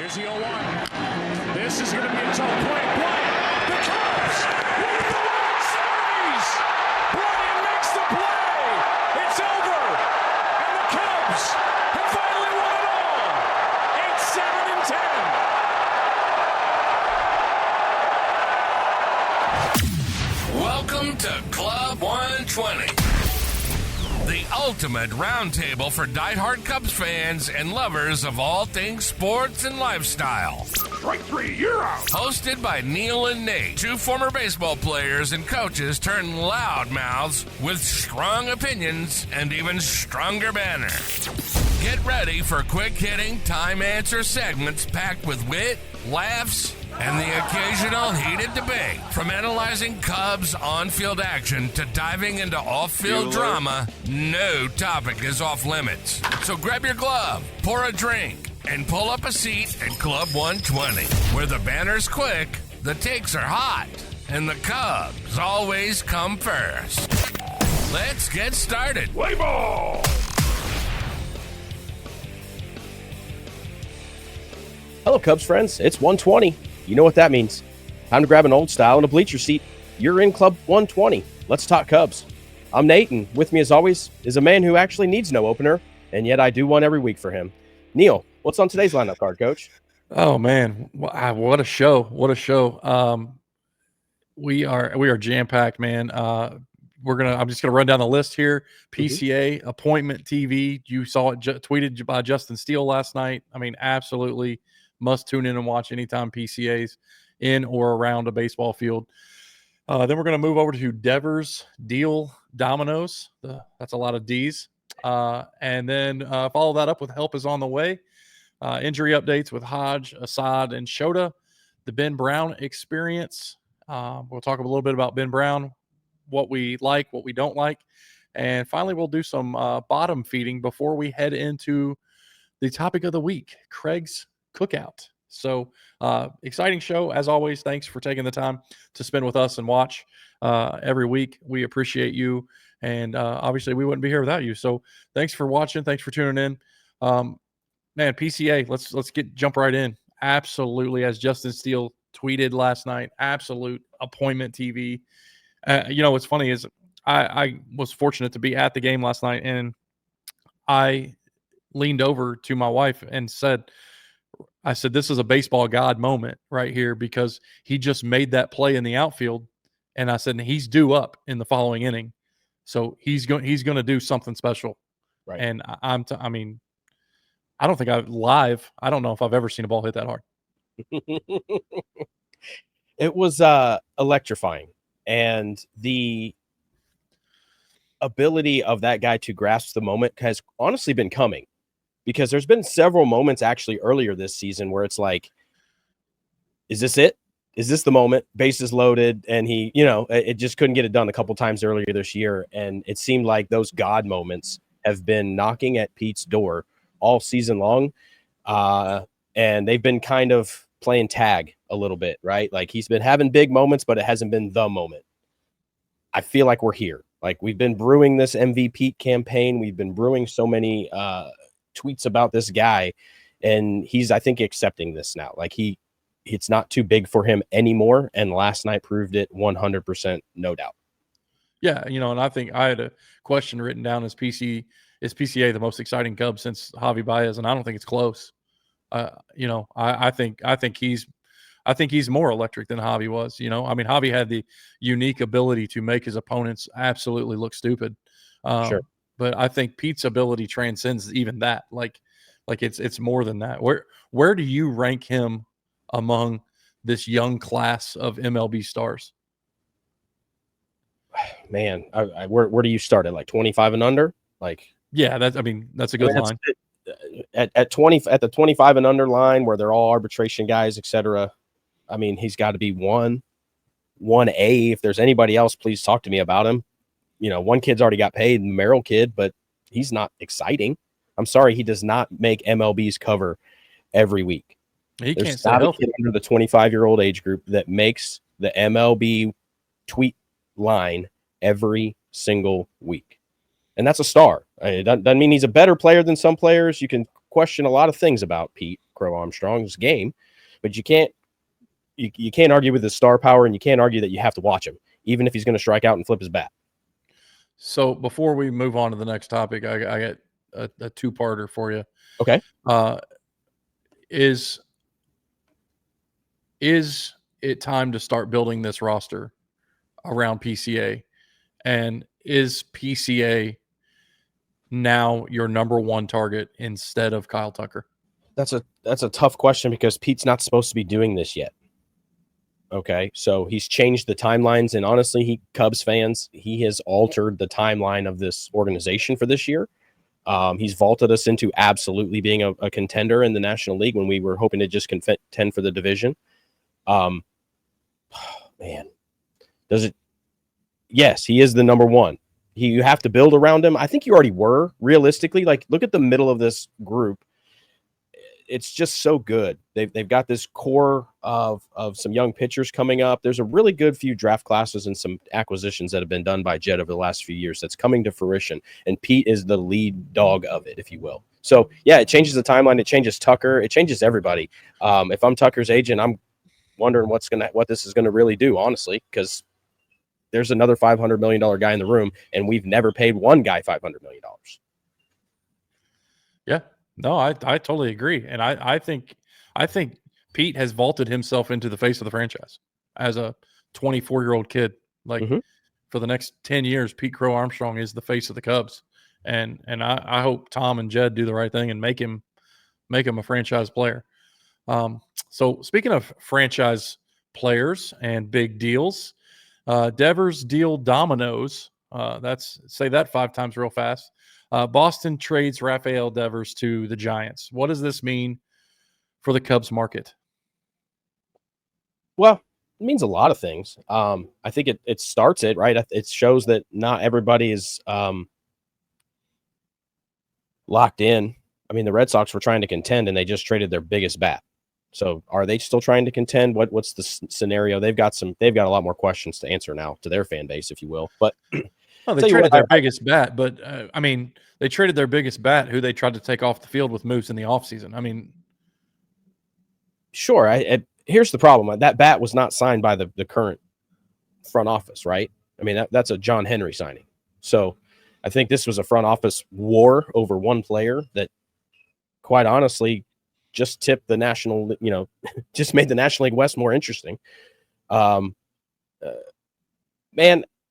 Here's the 0-1. This is going to be a tough play. Bryant, the Cubs win the World Series. Bryant makes the play. It's over. And the Cubs have finally won it all. 8-7-10. Welcome to Club 120. The ultimate roundtable for diehard Cubs fans and lovers of all things sports and lifestyle. Strike three, you're out. Hosted by Neil and Nate, two former baseball players and coaches turned loud mouths with strong opinions and even stronger banner. Get ready for quick-hitting, time-answer segments packed with wit, laughs, and the occasional heated debate. From analyzing Cubs on-field action to diving into off-field drama, no topic is off limits. So grab your glove, pour a drink, and pull up a seat at Club 120, where the banner's quick, the takes are hot, and the Cubs always come first. Let's get started. Play ball. Hello, Cubs friends. It's 120. You know what that means. Time to grab an old style and a bleacher seat. You're in Club 120. Let's talk Cubs. I'm Nate, and with me, as always, is a man who actually needs no opener, and yet I do one every week for him. Neil, what's on today's lineup card, Coach? Oh man, what a show! What a show! We are jam packed, man. I'm just gonna run down the list here. PCA appointment TV. You saw it tweeted by Justin Steele last night. I mean, absolutely must tune in and watch anytime PCA's in or around a baseball field. Then we're going to move over to Devers Deal Dominos. That's a lot of D's. And then follow that up with Help is on the Way. Injury updates with Hodge, Assad, and Shōta. The Ben Brown experience. We'll talk a little bit about Ben Brown, what we like, what we don't like. And finally, we'll do some bottom feeding before we head into the topic of the week, Craig's Cookout. So exciting show as always. Thanks for taking the time to spend with us and watch every week. We appreciate you, and obviously we wouldn't be here without you. So thanks for watching. Thanks for tuning in. Man, PCA. Let's jump right in. Absolutely, as Justin Steele tweeted last night, absolute appointment TV. What's funny is I was fortunate to be at the game last night, and I leaned over to my wife and said, this is a baseball god moment right here, because he just made that play in the outfield. And I said, he's due up in the following inning. So he's going to do something special. Right. And I don't think I don't know if I've ever seen a ball hit that hard. It was electrifying. And the ability of that guy to grasp the moment has honestly been coming. Because there's been several moments actually earlier this season where it's like, is this it? Is this the moment? Bases loaded, and he, it just couldn't get it done a couple times earlier this year. And it seemed like those God moments have been knocking at Pete's door all season long. And they've been kind of playing tag a little bit, right? Like he's been having big moments, but it hasn't been the moment. I feel like we're here. Like we've been brewing this MVP campaign. We've been brewing so many tweets about this guy, and he's, I think, accepting this now. Like it's not too big for him anymore, and last night proved it 100%, no doubt. Yeah, and I think I had a question written down as PCA the most exciting Cub since Javi Baez, and I don't think it's close. I think he's more electric than Javi was. I mean, Javi had the unique ability to make his opponents absolutely look stupid. Sure. But I think Pete's ability transcends even that. Like it's more than that. Where do you rank him among this young class of MLB stars? Man, where do you start at? Like 25 and under? Like, yeah, that's a good line. At the 25 and under line, where they're all arbitration guys, etc. I mean, he's got to be 1A. If there's anybody else, please talk to me about him. One kid's already got paid, the Merrill kid, but he's not exciting. I'm sorry, he does not make MLB's cover every week. He There's can't stay not a healthy kid under the 25-year-old age group that makes the MLB tweet line every single week. And that's a star. It doesn't mean he's a better player than some players. You can question a lot of things about Pete, Crow-Armstrong's game, but you can't argue with his star power, and you can't argue that you have to watch him, even if he's going to strike out and flip his bat. So before we move on to the next topic, I got a two-parter for you. Okay. Is it time to start building this roster around PCA? And is PCA now your number one target instead of Kyle Tucker? That's a tough question because Pete's not supposed to be doing this yet. Okay, so he's changed the timelines, and honestly, Cubs fans, he has altered the timeline of this organization for this year. He's vaulted us into absolutely being a contender in the National League when we were hoping to just contend for the division. Man, does it? Yes, he is the number one. You have to build around him. I think you already were, realistically. Like, look at the middle of this group. It's just so good. They've got this core of some young pitchers coming up. There's a really good few draft classes and some acquisitions that have been done by Jed over the last few years that's coming to fruition, and Pete is the lead dog of it, if you will. So, yeah, it changes the timeline. It changes Tucker. It changes everybody. If I'm Tucker's agent, I'm wondering what this is going to really do, honestly, because there's another $500 million guy in the room, and we've never paid one guy $500 million. Yeah. No, I totally agree. And I think Pete has vaulted himself into the face of the franchise as a 24-year-old kid. Like, for the next 10 years, Pete Crow-Armstrong is the face of the Cubs. And I hope Tom and Jed do the right thing and make him a franchise player. So speaking of franchise players and big deals, Devers Deal Dominos. Say that 5 times real fast. Boston trades Rafael Devers to the Giants. What does this mean for the Cubs market? Well, it means a lot of things. I think it starts it, right? It shows that not everybody is locked in. I mean, the Red Sox were trying to contend, and they just traded their biggest bat. So are they still trying to contend? What's the scenario? They've got a lot more questions to answer now to their fan base, if you will. But well, they traded their biggest bat, but I mean, they traded their biggest bat who they tried to take off the field with moves in the offseason. I mean, sure. Here's the problem. That bat was not signed by the current front office, right? I mean, that's a John Henry signing. So I think this was a front office war over one player that, quite honestly, just tipped the national, just made the National League West more interesting. Man,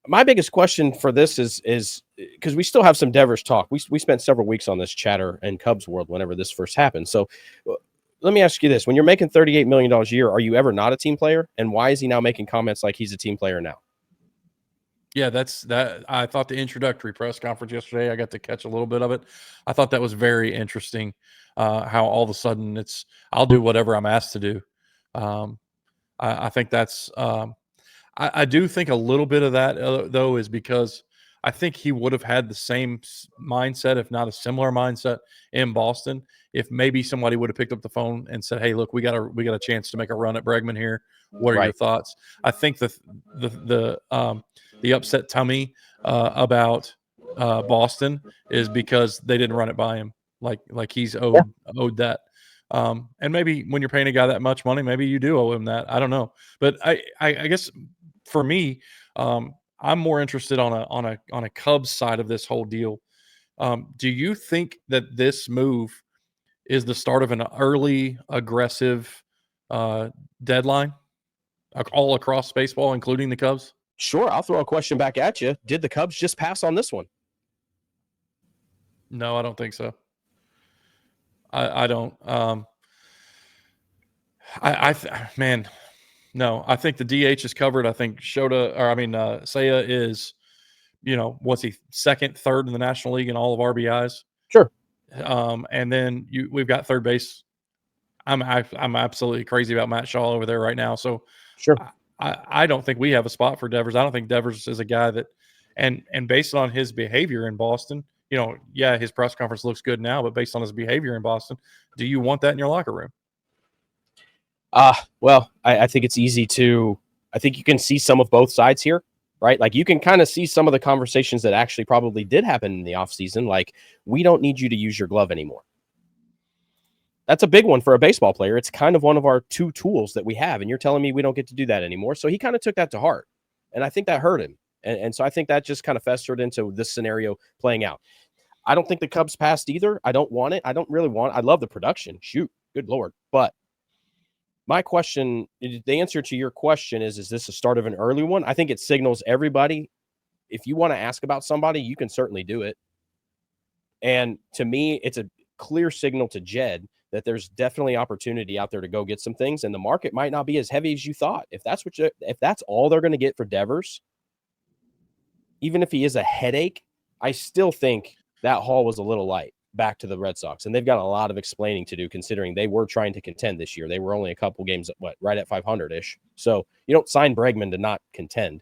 my biggest question for this is because we still have some Devers talk. We spent several weeks on this chatter in Cubs world whenever this first happened. So let me ask you this. When you're making $38 million a year, are you ever not a team player? And why is he now making comments like he's a team player now? Yeah, that. I thought the introductory press conference yesterday, I got to catch a little bit of it. I thought that was very interesting. How all of a sudden I'll do whatever I'm asked to do. I think that's I do think a little bit of that though is because I think he would have had the same mindset, if not a similar mindset, in Boston. If maybe somebody would have picked up the phone and said, "Hey, look, we got a chance to make a run at Bregman here. What are your thoughts?" I think the upset tummy about Boston is because they didn't run it by him. Like he's owed that. And maybe when you're paying a guy that much money, maybe you do owe him that. I don't know. But I guess for me, I'm more interested on a Cubs side of this whole deal. Do you think that this move is the start of an early aggressive deadline all across baseball, including the Cubs? Sure. I'll throw a question back at you. Did the Cubs just pass on this one? No, I don't think so. I don't. Man, no. I think the DH is covered. I think Seiya is, what's he, second, third in the National League in all of RBIs? Sure. And then we've got third base. I'm absolutely crazy about Matt Shaw over there right now. So sure. I don't think we have a spot for Devers. I don't think Devers is a guy that, and based on his behavior in Boston, his press conference looks good now, but based on his behavior in Boston, do you want that in your locker room? Well, I think it's easy I think you can see some of both sides here, right? Like you can kind of see some of the conversations that actually probably did happen in the offseason. Like, we don't need you to use your glove anymore. That's a big one for a baseball player. It's kind of one of our two tools that we have, and you're telling me we don't get to do that anymore. So he kind of took that to heart, and I think that hurt him. And so I think that just kind of festered into this scenario playing out. I don't think the Cubs passed either. I don't want it. I don't really want it. I love the production. Shoot, good Lord. But my question, the answer to your question is this a start of an early one? I think it signals everybody. If you want to ask about somebody, you can certainly do it. And to me, it's a clear signal to Jed that there's definitely opportunity out there to go get some things, and the market might not be as heavy as you thought. If that's all they're going to get for Devers, even if he is a headache, I still think that haul was a little light back to the Red Sox, and they've got a lot of explaining to do considering they were trying to contend this year. They were only a couple games right at 500-ish. So you don't sign Bregman to not contend.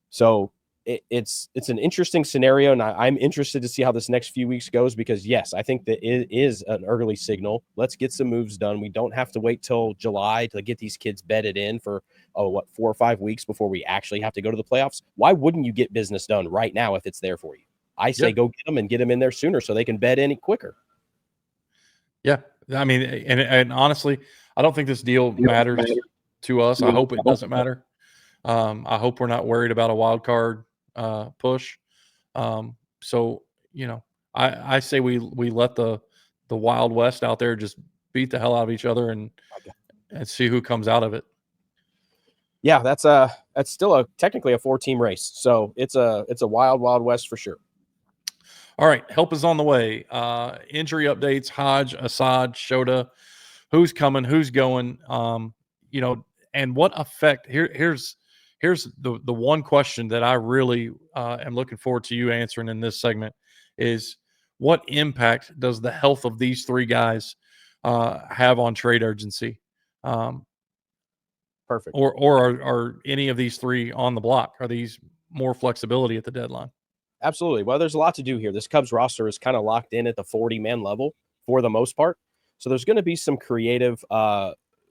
So it's an interesting scenario, and I'm interested to see how this next few weeks goes because, yes, I think that it is an early signal. Let's get some moves done. We don't have to wait till July to get these kids bedded in for, 4 or 5 weeks before we actually have to go to the playoffs. Why wouldn't you get business done right now if it's there for you? I say go get them and get them in there sooner so they can bed in quicker. Yeah. I mean, and honestly, I don't think this deal matters to us. I hope it doesn't matter. I hope we're not worried about a wild card push. So, I say we let the Wild West out there just beat the hell out of each other and see who comes out of it. Yeah, that's still technically a 4-team race. So it's a wild West for sure. All right, help is on the way. Injury updates: Hodge, Assad, Shōta. Who's coming? Who's going? And what effect? Here's the one question that I really am looking forward to you answering in this segment is what impact does the health of these three guys have on trade urgency? Perfect. Or are any of these three on the block? Are these more flexibility at the deadline? Absolutely. Well, there's a lot to do here. This Cubs roster is kind of locked in at the 40-man level for the most part. So there's going to be some creative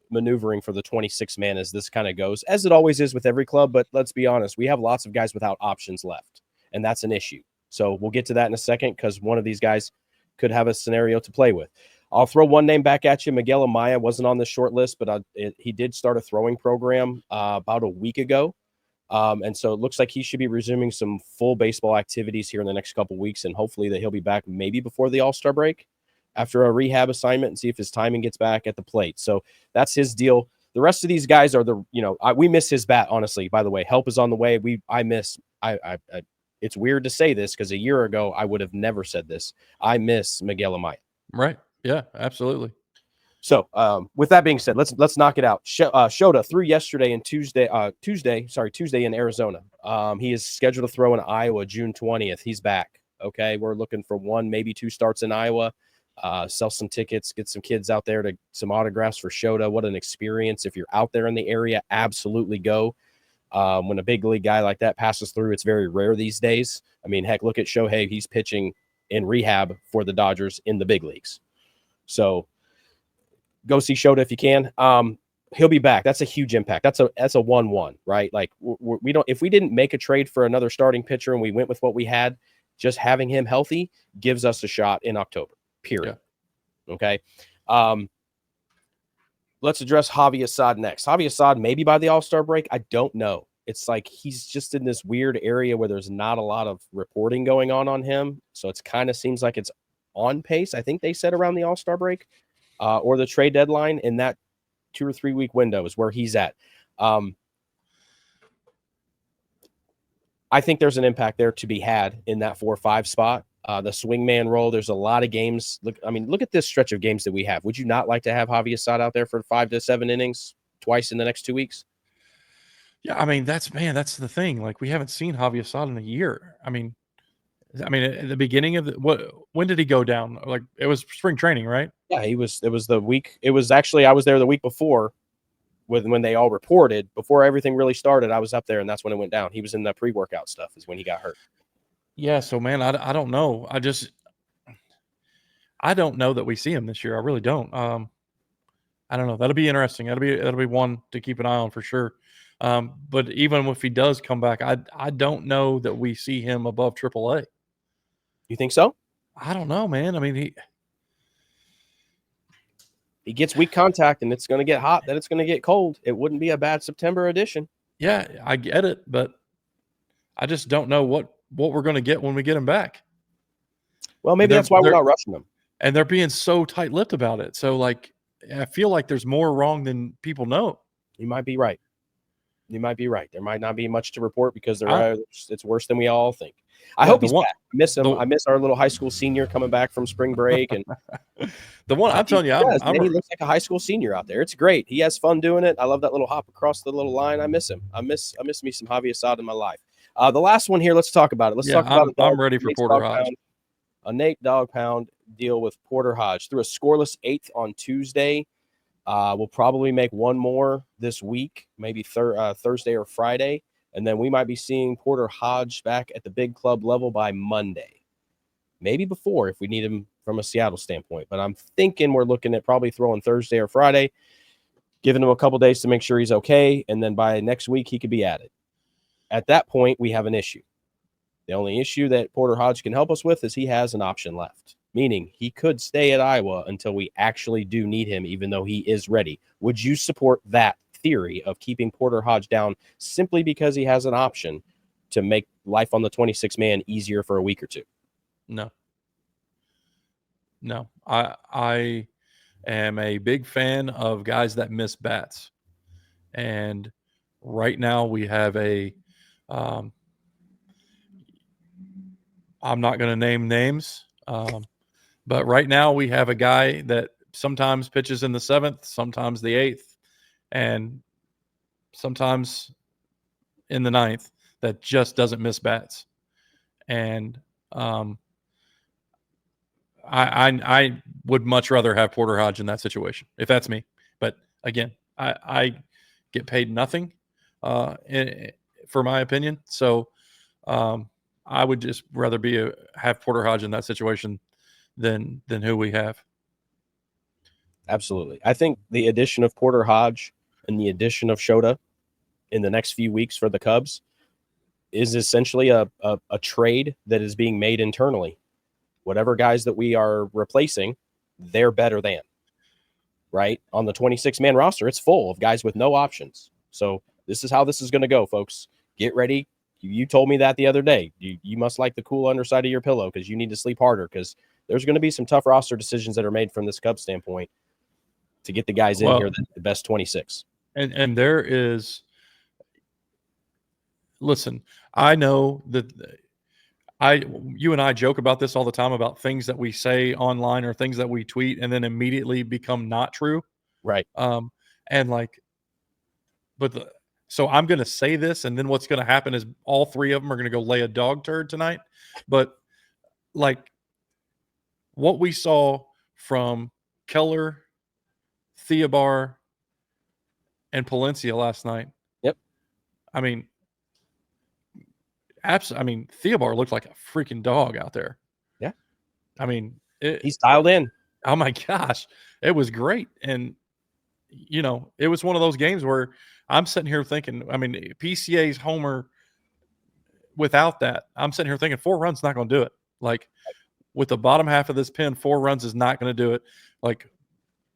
maneuvering for the 26-man as this kind of goes, as it always is with every club. But let's be honest, we have lots of guys without options left, and that's an issue. So we'll get to that in a second because one of these guys could have a scenario to play with. I'll throw one name back at you. Miguel Amaya wasn't on the short list, but he did start a throwing program about a week ago. And so it looks like he should be resuming some full baseball activities here in the next couple of weeks, and hopefully that he'll be back maybe before the All-Star break after a rehab assignment and see if his timing gets back at the plate. So that's his deal. The rest of these guys are we miss his bat, honestly, by the way. Help is on the way. It's weird to say this because a year ago I would have never said this. I miss Miguel Amaya. Right. Yeah, absolutely. So with that being said, let's knock it out. Shōta threw yesterday and Tuesday in Arizona. He is scheduled to throw in Iowa June 20th. He's back. Okay, we're looking for 1, maybe 2 starts in Iowa. Sell some tickets, get some kids out there to some autographs for Shōta. What an experience! If you're out there in the area, absolutely go. When a big league guy like that passes through, it's very rare these days. I mean, heck, look at Shohei. He's pitching in rehab for the Dodgers in the big leagues. So go see Shōta if you can. He'll be back. That's a huge impact. That's a 1-1, right? Like we don't. If we didn't make a trade for another starting pitcher and we went with what we had, just having him healthy gives us a shot in October. Period. Yeah. Okay. Let's address Javi Assad next. Javi Assad maybe by the All-Star break. I don't know. It's like he's just in this weird area where there's not a lot of reporting going on him. So it's kind of seems like it's on pace. I think they said around the All-Star break or the trade deadline in that 2 or 3 week window is where he's at. I think there's an impact there to be had in that 4 or 5 spot. The swingman role, there's a lot of games. Look at this stretch of games that we have. Would you not like to have Javi Assad out there for 5 to 7 innings twice in the next 2 weeks? Yeah, I mean, that's the thing. Like, we haven't seen Javi Assad in a year. I mean, at the beginning of when did he go down? Like, it was spring training, right? Yeah, it was the week. It was actually, I was there the week before when they all reported. Before everything really started, I was up there, and that's when it went down. He was in the pre-workout stuff is when he got hurt. Yeah, so, man, I don't know. I don't know that we see him this year. I really don't. I don't know. That'll be interesting. That'll be one to keep an eye on for sure. But even if he does come back, I don't know that we see him above AAA. You think so? I don't know, man. I mean, He gets weak contact and it's going to get hot, then it's going to get cold. It wouldn't be a bad September edition. Yeah, I get it, but I just don't know what we're going to get when we get him back. Well, maybe that's why we're not rushing them. And they're being so tight-lipped about it. So, like, I feel like there's more wrong than people know. You might be right. You might be right. There might not be much to report because it's worse than we all think. I hope he's back. I miss him. I miss our little high school senior coming back from spring break. And the one I'm telling you, he looks like a high school senior out there. It's great. He has fun doing it. I love that little hop across the little line. I miss him. I miss me some Javi Assad in my life. The last one here. Let's talk about it. Let's talk about it. I'm ready for Porter Hodge. A Nate dog pound deal with Porter Hodge through a scoreless 8th on Tuesday. We'll probably make one more this week, maybe Thursday or Friday. And then we might be seeing Porter Hodge back at the big club level by Monday. Maybe before if we need him from a Seattle standpoint. But I'm thinking we're looking at probably throwing Thursday or Friday, giving him a couple days to make sure he's okay. And then by next week, he could be added. At that point, we have an issue. The only issue that Porter Hodge can help us with is he has an option left, meaning he could stay at Iowa until we actually do need him, even though he is ready. Would you support that theory of keeping Porter Hodge down simply because he has an option to make life on the 26-man easier for a week or two? No. I am a big fan of guys that miss bats. And right now we have I'm not going to name names, but right now we have a guy that sometimes pitches in the 7th, sometimes the 8th, and sometimes in the 9th that just doesn't miss bats. And I would much rather have Porter Hodge in that situation if that's me. But again, I get paid nothing for my opinion. So I would just rather have Porter Hodge in that situation than who we have. Absolutely. I think the addition of Porter Hodge and the addition of Shōta in the next few weeks for the Cubs is essentially a trade that is being made internally. Whatever guys that we are replacing, they're better than. Right? On the 26-man roster, it's full of guys with no options. So this is how this is going to go, folks. Get ready. You told me that the other day. You must like the cool underside of your pillow because you need to sleep harder because there's going to be some tough roster decisions that are made from this Cubs standpoint to get the guys in here, the best 26. And there is – listen, I know that you and I joke about this all the time about things that we say online or things that we tweet and then immediately become not true. Right. So I'm going to say this, and then what's going to happen is all three of them are going to go lay a dog turd tonight. But, like, what we saw from Keller, Theobar, and Palencia last night. Yep. I mean, Theobar looked like a freaking dog out there. Yeah. I mean, he's dialed in. Oh, my gosh. It was great. And, it was one of those games where I'm sitting here thinking, PCA's homer without that, I'm sitting here thinking 4 runs not going to do it. Like, with the bottom half of this pen, 4 runs is not going to do it. Like,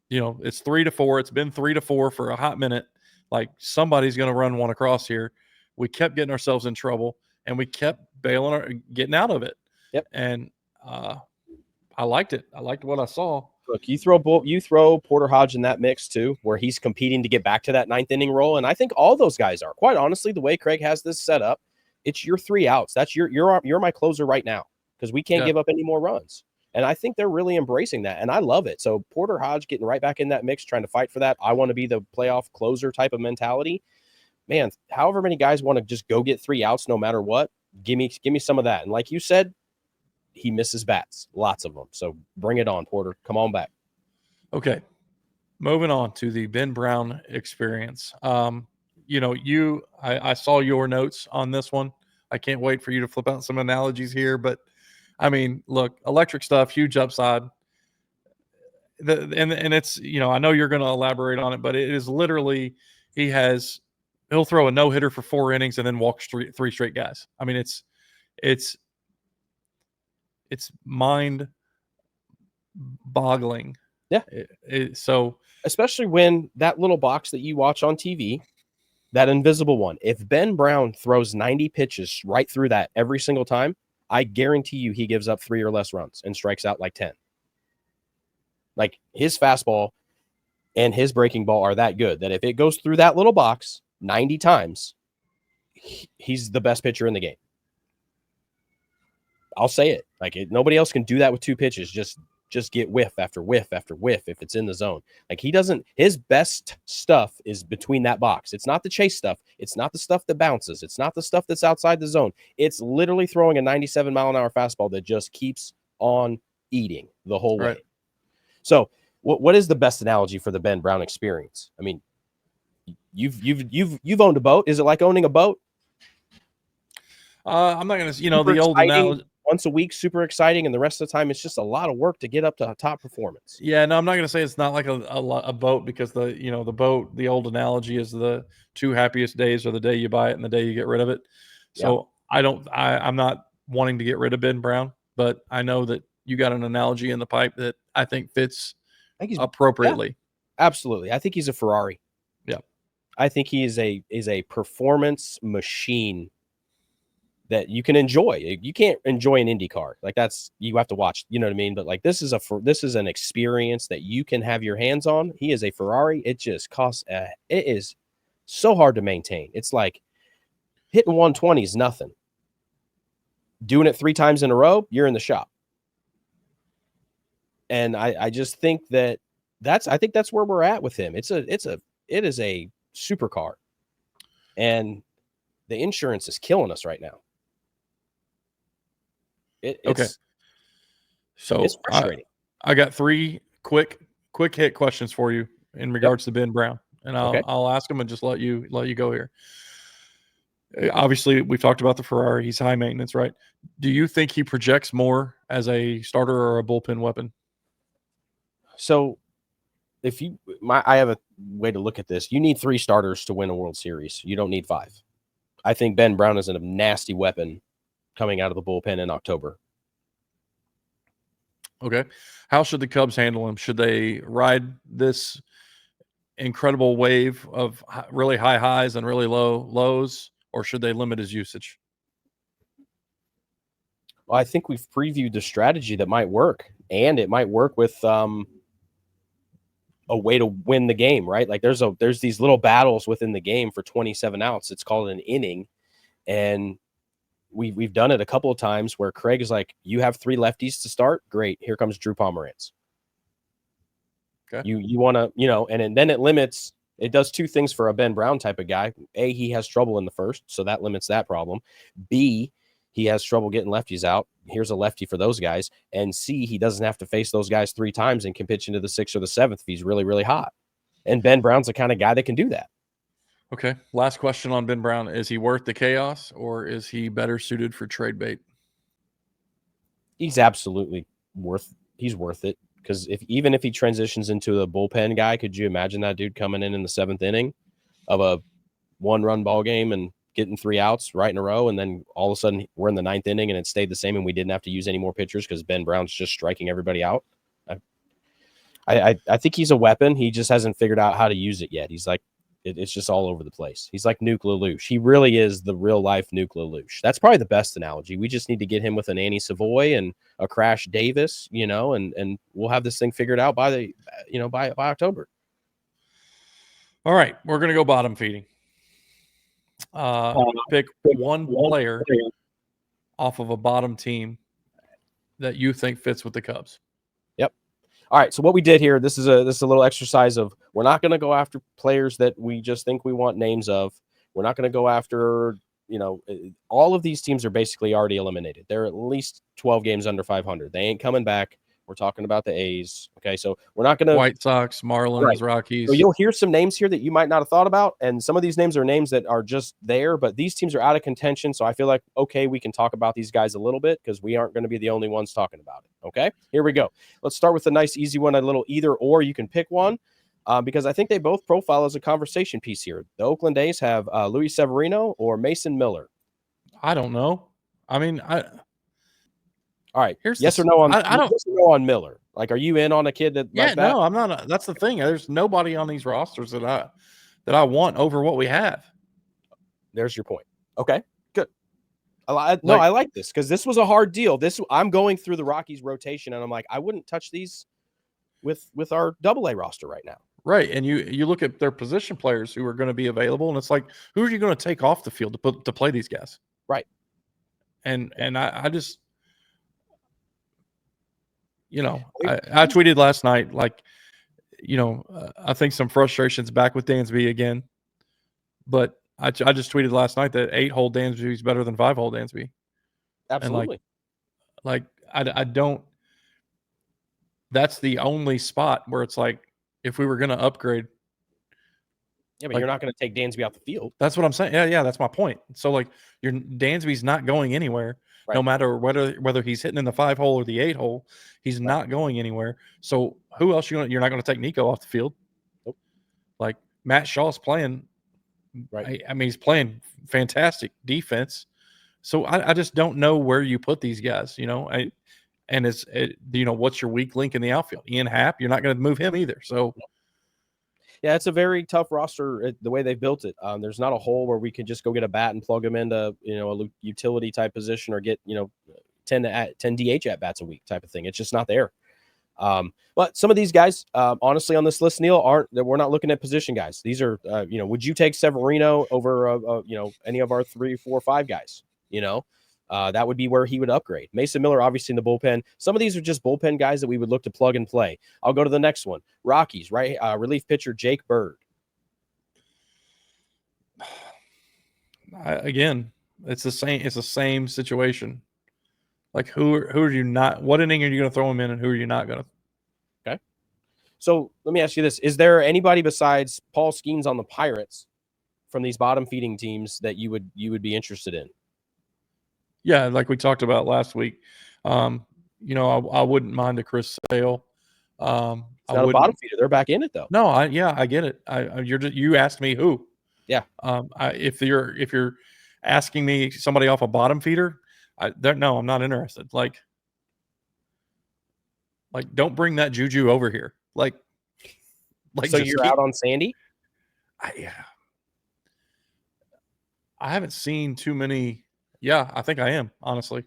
it's 3-4. It's been 3-4 for a hot minute. Like, somebody's going to run one across here. We kept getting ourselves in trouble, and we kept getting out of it. Yep. And I liked it. I liked what I saw. Look, you throw Porter Hodge in that mix too, where he's competing to get back to that 9th inning role, and I think all those guys are. Quite honestly, the way Craig has this set up, it's your 3 outs. That's you're my closer right now because we can't give up any more runs. And I think they're really embracing that, and I love it. So Porter Hodge getting right back in that mix, trying to fight for that. I want to be the playoff closer type of mentality. Man, however many guys want to just go get 3 outs no matter what, give me some of that. And like you said, he misses bats, lots of them. So bring it on, Porter. Come on back. Okay. Moving on to the Ben Brown experience. I saw your notes on this one. I can't wait for you to flip out some analogies here, but look, electric stuff, huge upside. And it's, I know you're going to elaborate on it, but it is literally, he'll throw a no-hitter for 4 innings and then walk 3 straight guys. It's mind-boggling Yeah. So especially when that little box that you watch on TV, that invisible one, if Ben Brown throws 90 pitches right through that every single time, I guarantee you he gives up 3 or less runs and strikes out like 10. Like his fastball and his breaking ball are that good that if it goes through that little box 90 times, he's the best pitcher in the game. I'll say it. Like nobody else can do that with 2 pitches. Just get whiff after whiff after whiff if it's in the zone. Like he doesn't, his best stuff is between that box. It's not the chase stuff. It's not the stuff that bounces. It's not the stuff that's outside the zone. It's literally throwing a 97-mile-an-hour fastball that just keeps on eating the whole way. Right. So what is the best analogy for the Ben Brown experience? I mean, you've owned a boat. Is it like owning a boat? I'm not going to, Super the old analogy. Once a week, super exciting, and the rest of the time, it's just a lot of work to get up to top performance. Yeah, no, I'm not going to say it's not like a boat because the boat, the old analogy is the 2 happiest days are the day you buy it and the day you get rid of it. So I'm not wanting to get rid of Ben Brown, but I know that you got an analogy in the pipe that I think fits appropriately. Yeah, absolutely. I think he's a Ferrari. Yeah. I think he is a performance machine that you can enjoy. You can't enjoy an Indy car. Like you have to watch, you know what I mean? But like this is an experience that you can have your hands on. He is a Ferrari. It just costs it is so hard to maintain. It's like hitting 120 is nothing. Doing it 3 times in a row, you're in the shop. And I just think I think that's where we're at with him. It is a supercar. And the insurance is killing us right now. Okay. So it's frustrating. I got 3 quick hit questions for you in regards to Ben Brown, and I'll ask them and just let you go here. Obviously, we've talked about the Ferrari. He's high maintenance, right? Do you think he projects more as a starter or a bullpen weapon? So I have a way to look at this. You need 3 starters to win a World Series. You don't need 5. I think Ben Brown is a nasty weapon coming out of the bullpen in October. Okay. How should the Cubs handle him? Should they ride this incredible wave of really high highs and really low lows, or should they limit his usage? Well, I think we've previewed the strategy that might work, and it might work with a way to win the game, right? Like there's these little battles within the game for 27 outs. It's called an inning, and we've done it a couple of times where Craig is like, you have 3 lefties to start. Great. Here comes Drew Pomeranz. Okay. You want to, and then it does 2 things for a Ben Brown type of guy. A, he has trouble in the first, so that limits that problem. B, he has trouble getting lefties out. Here's a lefty for those guys. And C, he doesn't have to face those guys 3 times and can pitch into the 6th or the 7th if he's really, really hot. And Ben Brown's the kind of guy that can do that. Okay. Last question on Ben Brown. Is he worth the chaos, or is he better suited for trade bait? He's absolutely worth it. Because even if he transitions into a bullpen guy, could you imagine that dude coming in the 7th inning of a 1-run ball game and getting 3 outs right in a row, and then all of a sudden we're in the 9th inning and it stayed the same and we didn't have to use any more pitchers because Ben Brown's just striking everybody out? I think he's a weapon. He just hasn't figured out how to use it yet. He's like, it's just all over the place. He's like Nuke Lelouch. He really is the real life Nuke Lelouch. That's probably the best analogy. We just need to get him with an Annie Savoy and a Crash Davis, and we'll have this thing figured out by October. All right, we're gonna go bottom feeding. Pick one player off of a bottom team that you think fits with the Cubs. Yep. All right. So what we did here, this is a little exercise of, we're not going to go after players that we just think we want names of. We're not going to go after, all of these teams are basically already eliminated. They're at least 12 games under 500. They ain't coming back. We're talking about the A's. Okay. So we're not going to White Sox, Marlins, right. Rockies. So you'll hear some names here that you might not have thought about. And some of these names are names that are just there, but these teams are out of contention. So I feel like, okay, we can talk about these guys a little bit because we aren't going to be the only ones talking about it. Okay, here we go. Let's start with a nice, easy one, a little either or. You can pick one because I think they both profile as a conversation piece here. The Oakland A's have Luis Severino or Mason Miller. I don't know. I mean, All All right. Here's yes the- or no on I don't- yes or no on Miller. Like, are you in on a kid that? Yeah, like that? no, I'm not. That's the thing. There's nobody on these rosters that I want over what we have. There's your point. Okay, good. I like this because this was a hard deal. I'm going through the Rockies rotation, and I'm like, I wouldn't touch these with our AA roster right now. Right, and you look at their position players who are going to be available, and it's like, who are you going to take off the field to play these guys? Right. And I just, I tweeted last night, like, I think some frustrations back with Dansby again, but I just tweeted last night that 8-hole Dansby is better than 5-hole Dansby. Absolutely. And I don't. That's the only spot where it's like, if we were going to upgrade. Yeah, but you're not going to take Dansby off the field. That's what I'm saying. Yeah, that's my point. So like, your Dansby's not going anywhere, right. No matter whether he's hitting in the 5-hole or the 8-hole, he's not going anywhere. So who else you're not going to take Nico off the field? Nope. Like Matt Shaw's playing. Right. I mean, he's playing fantastic defense. So I just don't know where you put these guys. What's your weak link in the outfield? Ian Happ, you're not going to move him either. So. Yeah, it's a very tough roster the way they've built it. There's not a hole where we can just go get a bat and plug him into a utility type position or get 10 DH at bats a week type of thing. It's just not there. But some of these guys, honestly, on this list, Neil, we're not looking at position guys. These are would you take Severino over any of our 3, 4, 5 guys? That would be where he would upgrade. Mason Miller, obviously, in the bullpen. Some of these are just bullpen guys that we would look to plug and play. I'll go to the next one. Rockies, right? Relief pitcher Jake Bird. Again, it's the same. It's the same situation. Like, who are you not? What inning are you going to throw him in, and who are you not going to? Okay. So let me ask you this: is there anybody besides Paul Skeens on the Pirates from these bottom feeding teams that you would be interested in? Yeah, like we talked about last week. I wouldn't mind a Chris Sale. It's not a bottom feeder. They're back in it though. No, I get it. You asked me who. Yeah. If you're asking me somebody off a bottom feeder, no, I'm not interested. Like don't bring that juju over here. Like so you're out on Sandy? I haven't seen too many. Yeah, I think I am, honestly.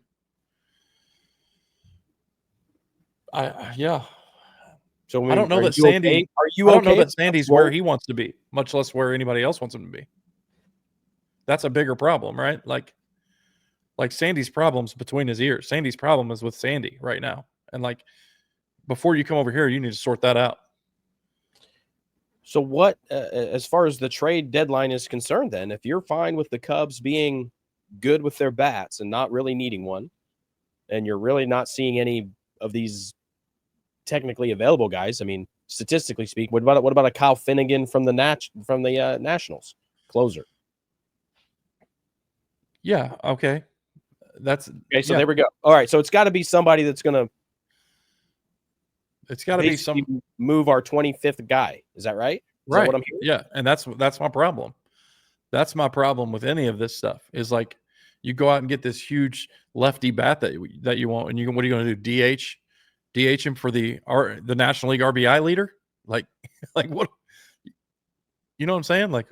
So I don't know that Sandy. Okay? Are you I don't okay know that Sandy's where he wants to be, much less where anybody else wants him to be. That's a bigger problem, right? Like Sandy's problem's between his ears. Sandy's problem is with Sandy right now, and before you come over here, you need to sort that out. So what, as far as the trade deadline is concerned, then, if you're fine with the Cubs being good with their bats and not really needing one, and you're really not seeing any of these technically available guys, I mean, statistically speaking, what about a Kyle Finnegan from the Nationals closer? Yeah. Okay. Okay. So there we go. All right. So it's got to be somebody that's going to. It's got to be some move our 25th guy. Is that right? Is right. That what I'm hearing? Yeah, and that's my problem. That's my problem with any of this stuff. Is like you go out and get this huge lefty bat that you want, and what are you going to do? DH him for the National League RBI leader? Like what? You know what I'm saying? Like,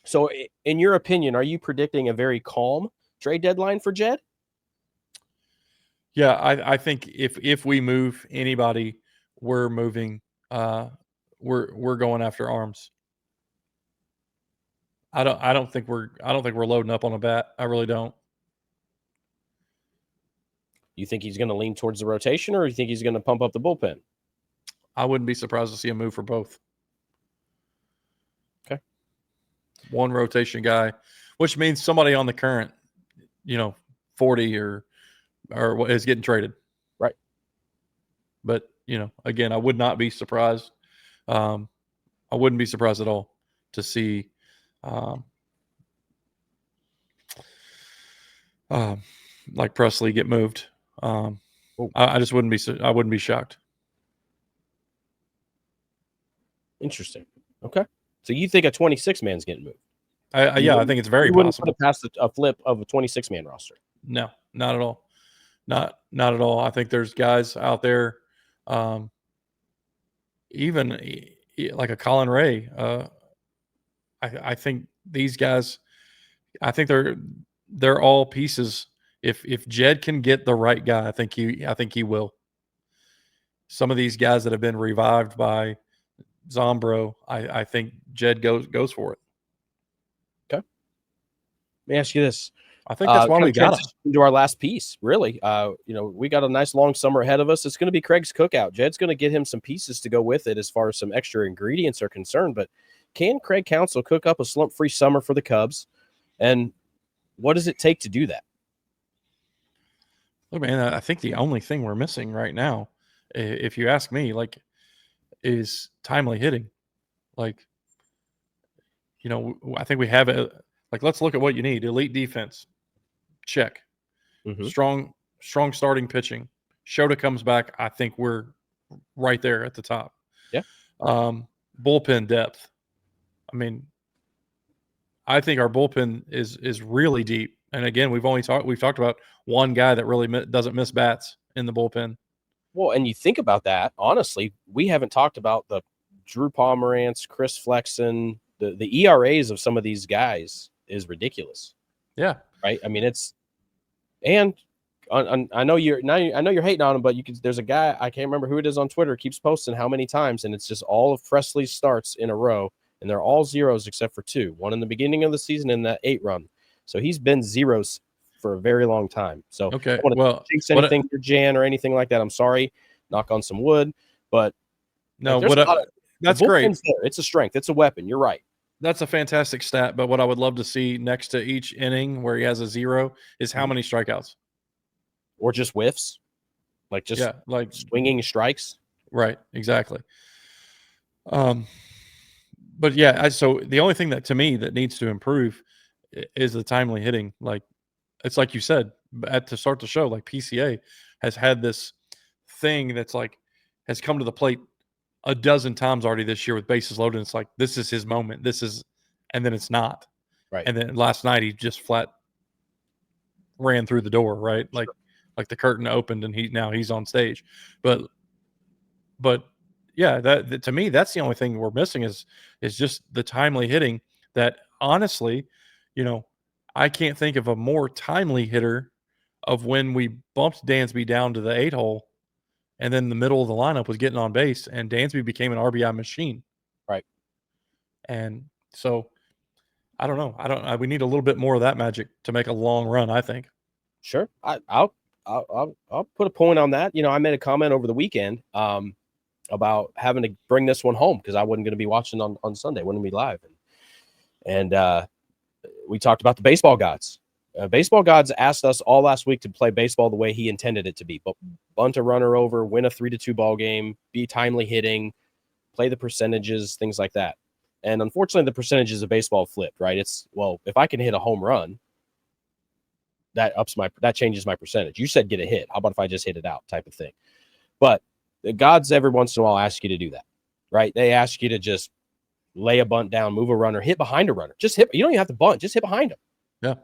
so in your opinion, are you predicting a very calm trade deadline for Jed? Yeah, I think if we move anybody, we're moving. We're going after arms. I don't think we're loading up on a bat. I really don't. You think he's going to lean towards the rotation, or you think he's going to pump up the bullpen? I wouldn't be surprised to see a move for both. Okay. One rotation guy, which means somebody on the current, 40 or what is getting traded. Right. But, again, I would not be surprised. I wouldn't be surprised at all to see like Presley get moved. I just wouldn't be shocked. Interesting. Okay. So you think a 26-man's getting moved? I think it's very possible. Put it past a flip of a 26-man roster. No, not at all. Not at all. I think there's guys out there, even like a Colin Ray. I think these guys, I think they're all pieces. If Jed can get the right guy, I think he will. Some of these guys that have been revived by Zombro, I think Jed goes for it. Okay. Let me ask you this. I think that's why we got him. Into our last piece, really. We got a nice long summer ahead of us. It's going to be Craig's Cookout. Jed's going to get him some pieces to go with it as far as some extra ingredients are concerned. But can Craig Counsell cook up a slump-free summer for the Cubs? And what does it take to do that? Look, man, I think the only thing we're missing right now, if you ask me, like, is timely hitting. Like, I think we have it. Like, let's look at what you need. Elite defense. Check. Mm-hmm. Strong starting pitching. Shōta comes back. I think we're right there at the top. Yeah. Bullpen depth. I mean, I think our bullpen is really deep. And again, we've talked about one guy that really doesn't miss bats in the bullpen. Well, and you think about that, honestly, we haven't talked about the Drew Pomerantz, Chris Flexen, the ERAs of some of these guys is ridiculous. Yeah. Right. I mean, I know you're hating on him, but there's a guy, I can't remember who it is on Twitter, keeps posting how many times, and it's just all of Presley's starts in a row, and they're all zeros except for two, one in the beginning of the season and that 8 run. So he's been zeros for a very long time. So okay, I don't want to jinx anything for Jan or anything like that. I'm sorry, knock on some wood, but no, that's great. There. It's a strength. It's a weapon. You're right. That's a fantastic stat. But what I would love to see next to each inning where he has a 0 is how many strikeouts, or just whiffs, like swinging strikes. Right. Exactly. But yeah, so the only thing that to me that needs to improve is the timely hitting. Like, it's like you said to start the show, like PCA has had this thing that's like has come to the plate a dozen times already this year with bases loaded. It's like, this is his moment. And then it's not. Right. And then last night he just flat ran through the door, right? Like the curtain opened and he's on stage. But yeah, that to me, that's the only thing we're missing is just the timely hitting that honestly, I can't think of a more timely hitter of when we bumped Dansby down to the 8-hole and then the middle of the lineup was getting on base and Dansby became an RBI machine. Right. And so I don't know. We need a little bit more of that magic to make a long run, I think. Sure. I'll put a point on that. I made a comment over the weekend about having to bring this one home because I wasn't going to be watching on Sunday, wouldn't be live. And we talked about the baseball gods. Baseball gods asked us all last week to play baseball the way he intended it to be. But bunt a runner over, win a 3-2 ball game, be timely hitting, play the percentages, things like that. And unfortunately, the percentages of baseball flipped, right? It's, well, if I can hit a home run, that changes my percentage. You said get a hit. How about if I just hit it out type of thing? But the gods every once in a while ask you to do that, right? They ask you to just lay a bunt down, move a runner, hit behind a runner. Just hit. You don't even have to bunt. Just hit behind him. Yeah.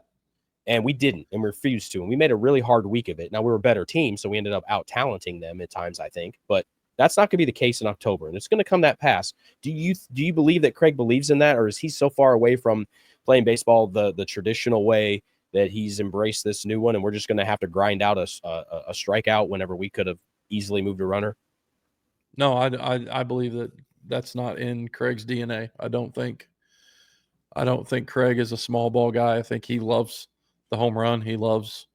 And we didn't, and we refused to. And we made a really hard week of it. Now, we were a better team, so we ended up out-talenting them at times, I think. But that's not going to be the case in October, and it's going to come that pass. Do you believe that Craig believes in that, or is he so far away from playing baseball the traditional way that he's embraced this new one, and we're just going to have to grind out a strikeout whenever we could have easily moved a runner? No, I believe that that's not in Craig's DNA. I don't think Craig is a small ball guy. I think he loves the home run. He loves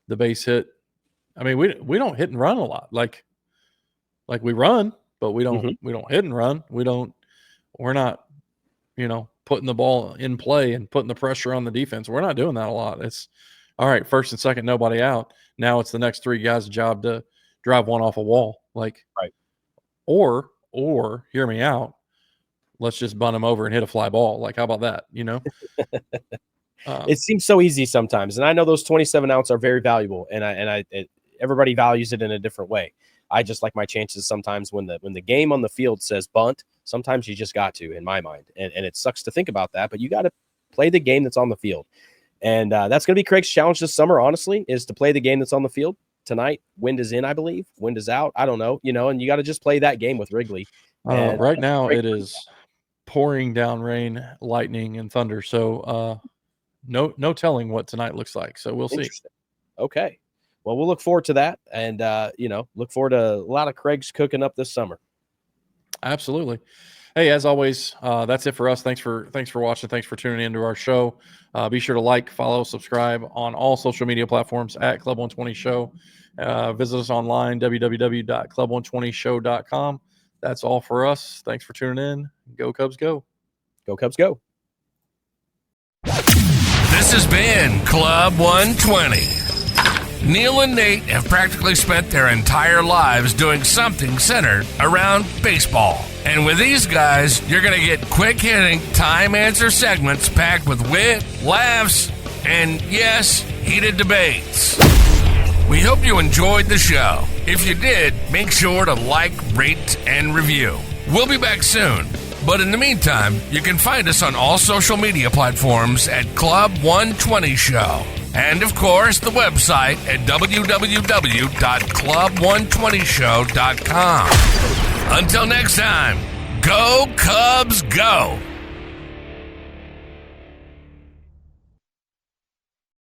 the base hit. I mean, we don't hit and run a lot. Like we run, but we don't hit and run. We're not, putting the ball in play and putting the pressure on the defense. We're not doing that a lot. It's all right, first and second, nobody out. Now it's the next 3 guys' job to drive one off a wall. Like, right. Or hear me out. Let's just bunt him over and hit a fly ball. Like, how about that? It seems so easy sometimes. And I know those 27 outs are very valuable, and everybody values it in a different way. I just like my chances sometimes when the game on the field says bunt, sometimes you just got to, in my mind. And it sucks to think about that, but you got to play the game that's on the field. And that's going to be Craig's challenge this summer, honestly, is to play the game that's on the field. tonight. Wind is in, I believe. Wind is out. I don't know, and you got to just play that game with Wrigley. Right now it is pouring down rain, lightning, and thunder. So no telling what tonight looks like. So we'll see. Okay. Well, we'll look forward to that, and look forward to a lot of Craig's cooking up this summer. Absolutely. Hey, as always, that's it for us. Thanks for watching. Thanks for tuning into our show. Be sure to like, follow, subscribe on all social media platforms at Club 120 Show. Visit us online, www.club120show.com. That's all for us. Thanks for tuning in. Go Cubs, go. Go Cubs, go. This has been Club 120. Neil and Nate have practically spent their entire lives doing something centered around baseball. And with these guys, you're going to get quick-hitting, time-answer segments packed with wit, laughs, and, yes, heated debates. We hope you enjoyed the show. If you did, make sure to like, rate, and review. We'll be back soon. But in the meantime, you can find us on all social media platforms at Club 120 Show. And, of course, the website at www.club120show.com. Until next time, go Cubs, go!